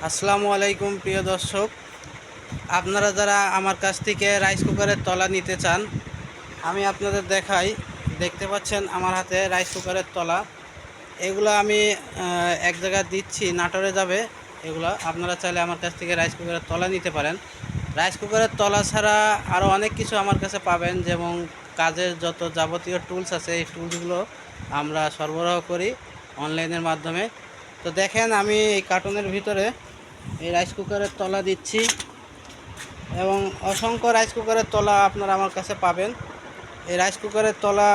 আসসালামু আলাইকুম প্রিয় দর্শক, আপনারা যারা আমার কাছ থেকে রাইস কুকারের তলা নিতে চান, আমি আপনাদের দেখাই। দেখতে পাচ্ছেন আমার হাতে রাইস কুকারের তলা। এগুলো আমি এক জায়গায় দিচ্ছি, নাটোরে যাবে। এগুলো আপনারা চাইলে আমার কাছ থেকে রাইস কুকারের তলা নিতে পারেন। রাইস কুকারের তলা ছাড়া আরও অনেক কিছু আমার কাছে পাবেন, যেমন কাজের যত যাবতীয় টুলস আছে, এই টুলসগুলো আমরা সরবরাহ করি অনলাইনের মাধ্যমে। তো দেখেন, আমি এই কার্টুনের ভিতরে এই রাইস কুকারের তলা দিচ্ছি, এবং অসংখ্য রাইস কুকারের তলা আপনারা আমার কাছে পাবেন। এই রাইস কুকারের তলা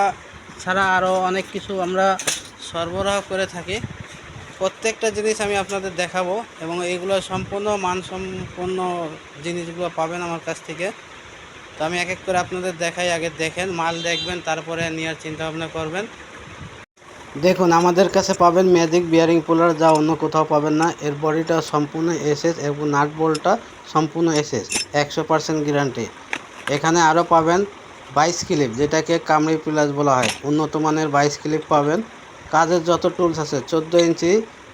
ছাড়া আরও অনেক কিছু আমরা সরবরাহ করে থাকি। প্রত্যেকটা জিনিস আমি আপনাদের দেখাবো, এবং এইগুলো সম্পূর্ণ মানসম্পন্ন জিনিসগুলো পাবেন আমার কাছ থেকে। তো আমি এক এক করে আপনাদের দেখাই। আগে দেখেন, মাল দেখবেন, তারপরে নেওয়ার চিন্তা ভাবনা করবেন। দেখুন, আমাদের কাছে পাবেন ম্যাজিক বিয়ারিং পুলার, যা অন্য কোথাও পাবেন না। এর বডিটা সম্পূর্ণ এসএস এবং নাট বোল্টটা সম্পূর্ণ এসএস, 100% গ্যারান্টি। এখানে আরও পাবেন 22 ক্লিপ, যেটাকে কামড়ি প্লাস বলা হয়। উন্নত মানের 22 ক্লিপ পাবেন। কাজের যত টুলস আছে, 14 ইঞ্চি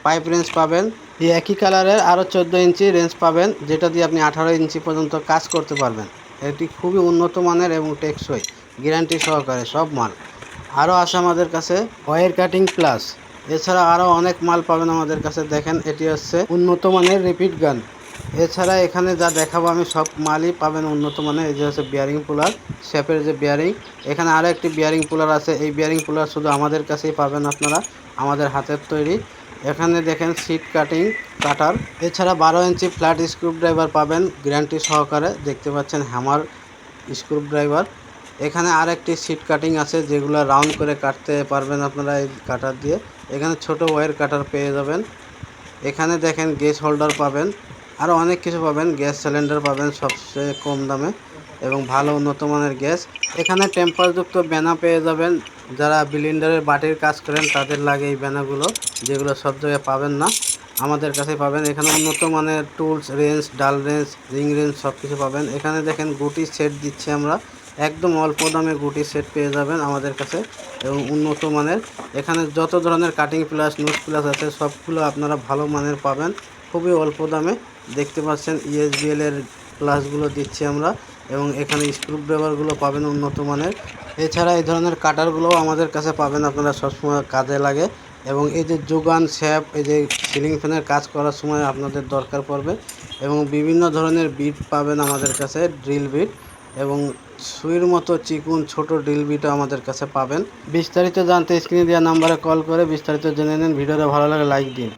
পাইপ রেঞ্জ পাবেন। এই একই কালারের আরও 14 ইঞ্চি রেঞ্জ পাবেন, যেটা দিয়ে আপনি 18 ইঞ্চি পর্যন্ত কাজ করতে পারবেন। এটি খুবই উন্নত মানের এবং টেকসই, গ্যারান্টি সহকারে সব মাল। আরও আছে আমাদের কাছে ওয়্যার কাটিং প্লাস। এছাড়া আরও অনেক মাল পাবেন আমাদের কাছে। দেখেন, এটি হচ্ছে উন্নত মানের রিপিট গান। এছাড়া এখানে যা দেখাবো আমি সব মালই পাবেন উন্নত মানের। এই যে হচ্ছে বিয়ারিং পুলার, শেপের যে বিয়ারিং। এখানে আরও একটি বিয়ারিং পুলার আছে। এই বিয়ারিং পুলার শুধু আমাদের কাছেই পাবেন আপনারা, আমাদের হাতের তৈরি। এখানে দেখেন সিট কাটিং কাটার। এছাড়া 12 ইঞ্চি ফ্ল্যাট স্ক্রু ড্রাইভার পাবেন গ্যারান্টি সহকারে। দেখতে পাচ্ছেন হ্যামার স্ক্রু ড্রাইভার। এখানে আর একটি সিট কাটিং আছে, যেগুলো রাউন্ড করে কাটতে পারবেন আপনারা এই কাটার দিয়ে। এখানে ছোট ওয়্যার কাটার পেয়ে যাবেন। এখানে দেখেন গ্যাস হোল্ডার পাবেন, আরও অনেক কিছু পাবেন। গ্যাস সিলিন্ডার পাবেন সবচেয়ে কম দামে এবং ভালো উন্নত মানের গ্যাস। এখানে টেম্পারযুক্ত ব্যানা পেয়ে যাবেন। যারা বিলিন্ডারের বাটির কাজ করেন তাদের লাগে এই ব্যানাগুলো, যেগুলো সব জায়গায় পাবেন না, আমাদের কাছে পাবেন। এখানে উন্নত মানের টুলস, রেঞ্জ, ডাল রেঞ্জ, রিং রেঞ্জ সব কিছু পাবেন। এখানে দেখেন গুটি সেট দিচ্ছি আমরা, একদম অল্প দামে গুটি সেট পেয়ে যাবেন আমাদের কাছে, এবং উন্নত মানের। এখানে যত ধরনের কাটিং প্লাস, নোজ প্লাস আছে, সবগুলো আপনারা ভালো মানের পাবেন খুবই অল্প দামে। দেখতে পাচ্ছেন ইএসবিএল এর প্লাসগুলো দিচ্ছি আমরা, এবং এখানে স্ক্রু ড্রাইভারগুলো পাবেন উন্নত মানের। এছাড়া এই ধরনের কাটারগুলোও আমাদের কাছে পাবেন, আপনারা সবসময় কাজে লাগে। এবং এই যে যোগান শ্যাপ, এই যে সিলিং ফ্যানের কাজ করার সময় আপনাদের দরকার পড়বে। এবং বিভিন্ন ধরনের বিট পাবেন আমাদের কাছে, ড্রিল বিট, এবং সুইর মতো চিকুন ছোট ড্রিল বিটও আমাদের কাছে পাবেন। বিস্তারিত জানতে স্ক্রিনে দেওয়া নাম্বারে কল করে বিস্তারিত জেনে নিন। ভিডিওটা ভালো লাগে লাইক দিন।